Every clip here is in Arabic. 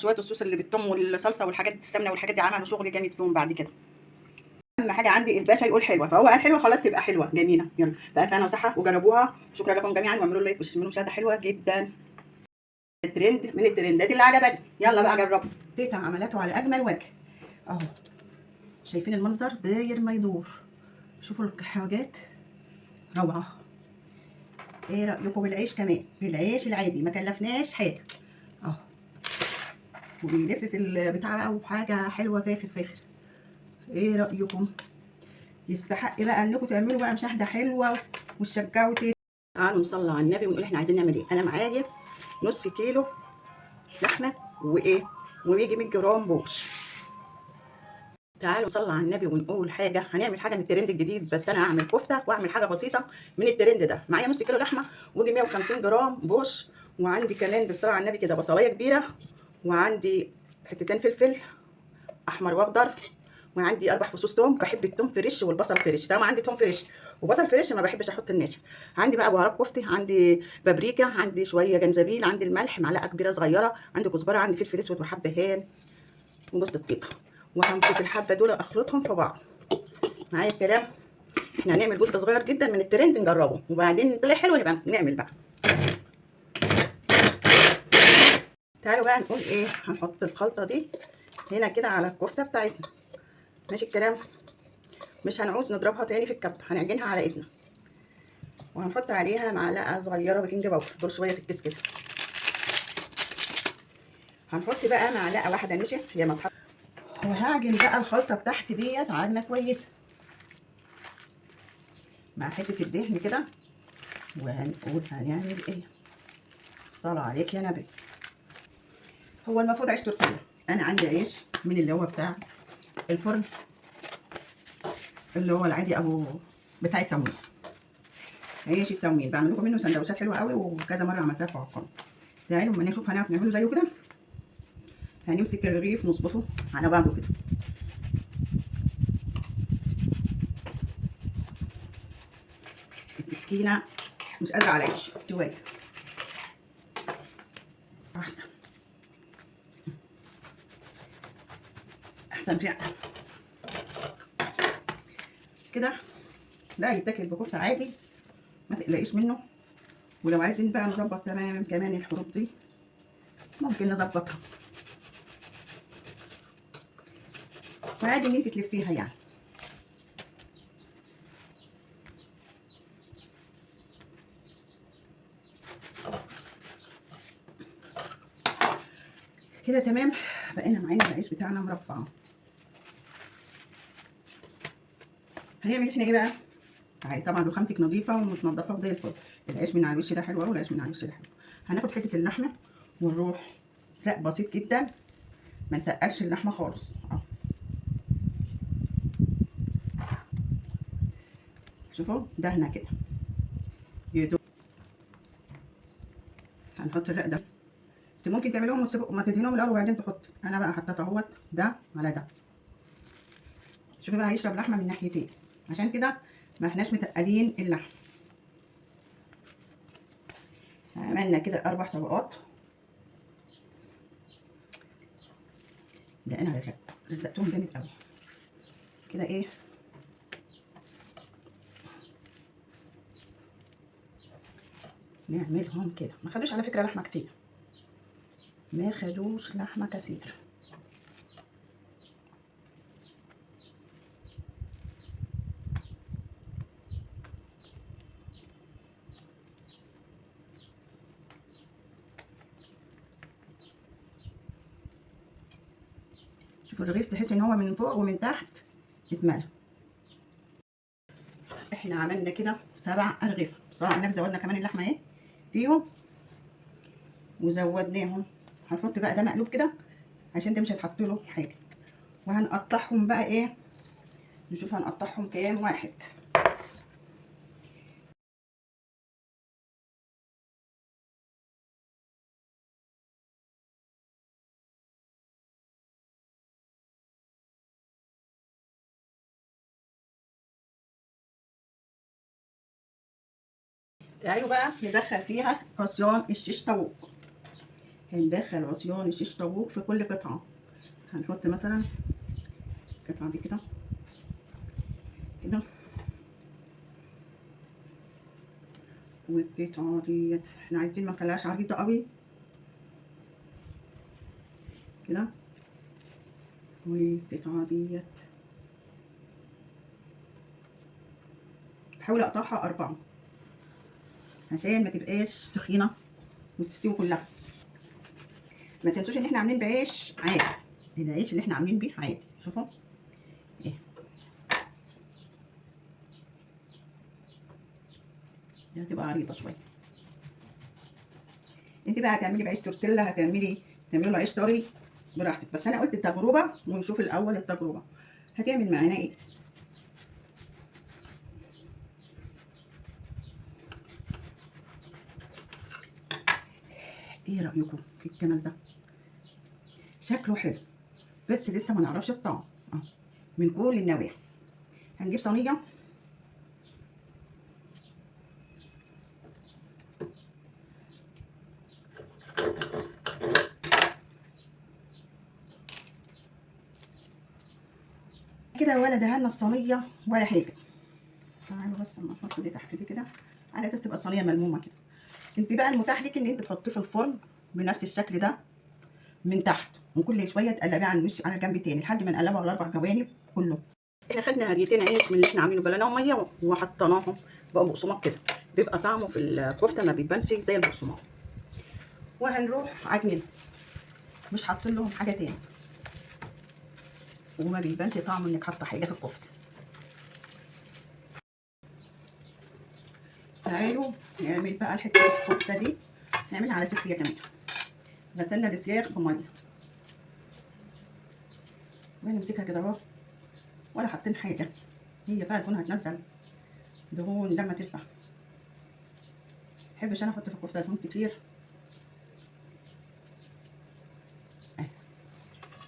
شويه الصوص اللي بالثوم والصلصه والحاجات السمنه والحاجات دي عملوا شغل جامد فيهم بعد كده. اهم حاجه عندي الباشا يقول حلوه، فهو قال حلوه خلاص تبقى حلوه جميله. يلا بقى انا وصحه وجربوها. شكرا لكم جميعا، واعملوا لايك وشيروا مشاهده حلوه جدا. الترند من الترندات اللي عجبتني. يلا بقى جربوا. تيتا عملته على اجمل وجه اهو. شايفين المنظر داير ما يدور. شوفوا الحاجات روعه. ايه رايكم بالعيش كمان؟ بالعيش العادي ما كلفناش حاجه اهو. وبيلف في البتاع بقى وحاجه حلوه فاخر فاخر. ايه رايكم؟ يستحق بقى انكم تعملوا بقى مشاهده حلوه وتشجعوا تاني. تعالوا نصلي على النبي ونقول احنا عايزين نعمل ايه. انا معايا نص كيلو لحمه وايه، ويجي 100 جرام بوش. تعالوا نصلي على النبي ونقول حاجه. هنعمل حاجه من الترند الجديد، بس انا هعمل كفته واعمل حاجه بسيطه من الترند ده. معايا نص كيلو لحمه ويجي 150 جرام بوش، وعندي كمان بالصلاه على النبي كده بصلايه كبيره، وعندي حتتين فلفل احمر واخضر، وعندي 4 فصوص توم. بحب التوم فريش والبصل فريش. طالما عندي توم فريش وبصل فريش ما بحبش احط الناشف. عندي بقى بهارات كفتي، عندي بابريكا، عندي شويه جنزبيل، عندي الملح معلقه كبيره صغيره، عندي كزبره، عندي فلفل اسود وحبهان وجوز الطيب. وهمسك الحبه دول اخلطهم في بعض. معايا الكلام؟ احنا هنعمل جزء صغير جدا من الترند نجربه، وبعدين طلع حلو نبقى نعمل بقى. تعالوا بقى نقول ايه. هنحط الخلطه دي هنا كده على الكفته بتاعتنا. ماشي الكلام؟ مش هنعوز نضربها تاني في الكبه، هنعجنها على ايدنا. وهنحط عليها معلقه صغيره بيكنج باودر، دول شويه في الكيس كده. هنحط بقى معلقه واحده نشا هي ما تحط. وهعجن بقى الخلطه بتاعتي ديت عجنه كويسه مع حته الدهن كده. وهنقول هنعمل ايه. صلاه عليك يا نبي. هو المفروض عيش تورتيه. انا عندي عيش من اللي هو بتاع الفرن، اللي هو العادي ابو بتاع التموين. عيش التموين بعمل لكم منه سندوتشات حلوه قوي، وكذا مره عملتها في عقام. تعالوا اما نشوف هنعرف نعمله زيه كده. هنمسك الرغيف نظبطه على بعضه كده. السكينه مش قادره على العيش شويه. احسن احسن فعلا كده. ده يتاكل بكفته عادي ما تقلقيش منه. ولو عايزين بقى نظبط تمام كمان الحروف دي ممكن نظبطها، وعادي ان انت تلفيها يعني. كده تمام. بقينا معانا العيش بتاعنا مربع. هنعمل احنا ايه بقى؟ يعني طبعا رخامتك نظيفه ومتنضفه وزي الفل. العيش من على الوش ده حلو قوي، والعيش من على الوش ده حلو. هناخد حته اللحمه ونروح رق بسيط جدا، ما نتقلش اللحمه خالص اهو. شوفوا دهنه كده يدوب. هنحط الرق ده. انت ممكن تعملوهم وما تدهنوهم الاول وبعدين تحط. انا بقى حطيت اهوت ده على ده. شوفي بقى هيشرب لحمه من ناحيتين، عشان كده ما احناش متقلين اللحم. عملنا كده 4 طبقات. ده انا لزقتهم جامد قوي كده. ايه نعملهم كده. ما خدوش على فكره لحمه كتير، ما خدوش لحمه كتير. شوفوا الرغيف تحس ان هو من فوق ومن تحت اتملى. احنا عملنا كده 7 ارغفه. بصراحه النبي زودنا كمان اللحمه اهي فيهم وزودناهم. هنحط بقى ده مقلوب كده عشان ده مش هيتحط له حاجه. وهنقطعهم بقى ايه. نشوف هنقطعهم كام واحد. تعالوا بقى ندخل فيها عصيان الشيش طاووق. هندخل عصيان الشيش طاووق في كل قطعه. هنحط مثلا القطعه دي كده كده، والقطعه ديت احنا عايزين ما نخليهاش عريضه قوي كده، والقطعه ديت بحاول اقطعها 4 عشان ما تبقاش تخينه وتستوي كلها. ما تنسوش ان احنا عاملين بعيش عادي، العيش اللي احنا عاملين بيه عادي. شوفوا ايه، دي هتبقى عريضه شويه. انت بقى هتعملي بعيش تورتيلا، تعملي له عيش طري براحتك، بس انا قلت التجربه ونشوف الاول التجربه هتعمل معانا ايه. ايه رايكم في الجمال ده؟ شكله حلو بس لسه ما نعرفش الطعم من كل النواحي. هنجيب صينيه كده، ولا دهنا الصينيه ولا حاجه. تعالوا بس اما احط دي تحت دي كده على اساس تبقى الصينيه ملمومه كده. انت بقى المتاح لك ان انت تحطيه في الفرن بنفس الشكل ده من تحت، وكل شويه تقلبيه على الوش على جنب تاني لحد ما نقلبه على 4 جوانب كله. احنا خدنا هريتين عيش من اللي احنا عاملينه، بلاناهم ميه وحطيناهم بقوا بقسماط كده، بيبقى طعمه في الكفته ما بيبانش زي البقسماط. وهنروح عجنين مش حاطين لهم حاجه تاني، وما بيبانش طعمه انك حاطه حاجه في الكفته. تعالوا نعمل بقى الحته الكفته دي، نعملها على سفيه كمان. غسلنا السياخ بميه ونمسكها كده اهو، ولا حاطين حاجه، هي بقى تكون هتنزل دهون لما تشبع. محبش انا احط في الكفته دهون كتير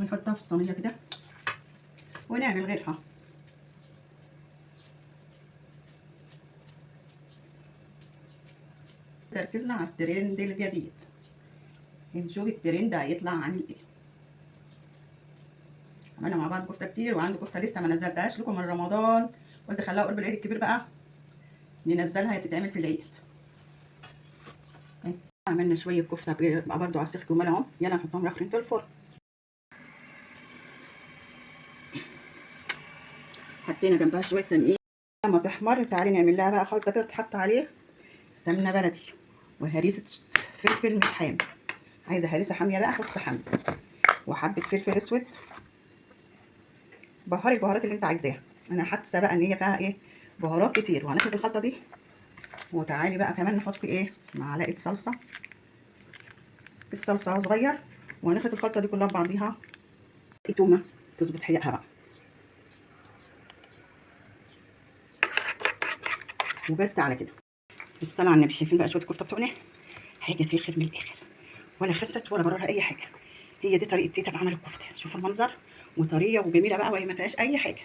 ونحطها في الصينيه كده ونعمل غيرها. تركيزنا على الترند الجديد، نشوف الترند هيطلع عامل ايه. عملنا مع بعض كفته كتير، وعندي كفته لسه ما نزلتهاش لكم من رمضان، قلت خليها قرب العيد الكبير بقى ننزلها، هتتعمل في العيد. عملنا شويه كفته بقى برضو على السيخ جمال اهو، يلا نحطهم رخرين في الفرن. حطينا جنبها شويه تنقيع لما تحمر. تعالي نعمل لها بقى خلطه كده تحط عليه سمنه بلدي وهريسه فلفل مش حامي، عايزه هريسه حاميه بقى حط حاميه، وحبه فلفل اسود. بهاري البهارات اللي انت عايزاها، انا حاسه بقى ان هي فيها ايه بهارات كتير. وهناخد الخلطه دي وتعالي بقى كمان نحط ايه معلقه صلصه، الصلصه صغير، وهناخد الخلطه دي كلها ببعضيها. تومه تظبط حيقها بقى، وبس على كده. الصلاه على النبي. شايفين بقى شويه الكفته بتوعنا حاجه فاخر من الاخر، ولا خست ولا براها اي حاجه. هي دي طريقه تيتا في عمل الكفته. شوفوا المنظر، وطريه وجميله بقى، وهي ما فيهاش اي حاجه.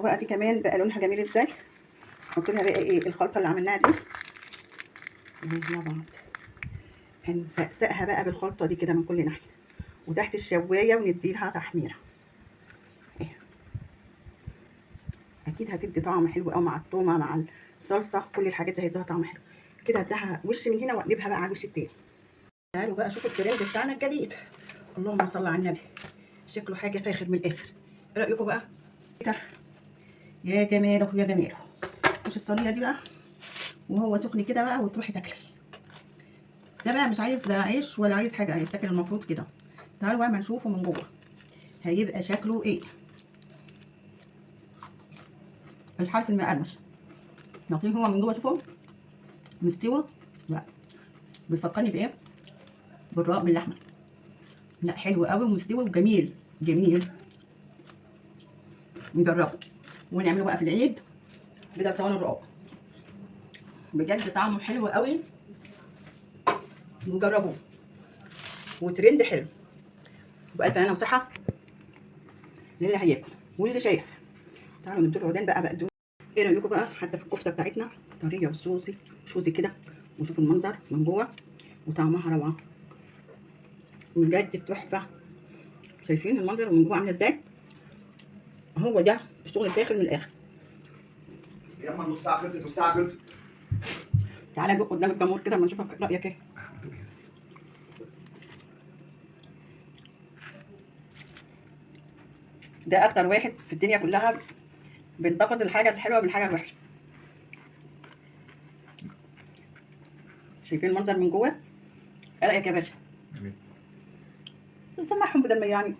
وبقى دي كمان بقى لونها جميل ازاي. نحط لها بقى ايه الخلطه اللي عملناها دي مع بعض، هنسقسقها بقى بالخلطه دي كده من كل ناحيه وتحت الشوايه ونديلها تحميره. ايه اكيد هتدي طعم حلو قوي مع التومه مع الصلصه، كل الحاجات دي هيديها طعم حلو كده. هديها وش من هنا واقلبها بقى على الوش التاني. تعالوا بقى شوفوا الترند بتاعنا الجديد، اللهم صل على النبي، شكله حاجه فاخر من الاخر. ايه رايكم بقى كده؟ يا جماله يا جماله. مش الصينيه دي بقى وهو سخن كده بقى وتروحي تاكلي. ده بقى مش عايز لا عيش ولا عايز حاجه، هيتاكل المفروض كده. تعالوا بقى ما نشوفه من جوه هيبقى شكله ايه. الحرف المقرمش لكن هو من جوه شوفوا مستوي بقى، بيفكرني بايه؟ بالرق باللحمه. لا حلو قوي ومستوي وجميل جميل، نجربه ونعمله بقى في العيد بدل صواني الرقاق. بجد طعمه حلو قوي، نجربوه وترند حلو. بألف هنا وصحة للي هياكل واللي شايف. تعالوا ندوا العودان بقى بقدونس. ايه رايكم بقى حتى في الكفته بتاعتنا طريه وصوصي كده، وشوفوا المنظر من جوه وطعمها روعه. بجد تحفه. شايفين المنظر من جوه عامله ازاي؟ هو ده الشغل الفاخر من الاخر. يا اما نص ساعه خلصت، نص ساعه خلصت. تعالى جو قدام الجمهور كده اما نشوفك رايك ايه. ده اكتر واحد في الدنيا كلها بينتقد الحاجه الحلوه من الحاجه الوحشه. شايفين المنظر من جوه؟ ايه رايك يا باشا؟ سمعهم بدل ما يعني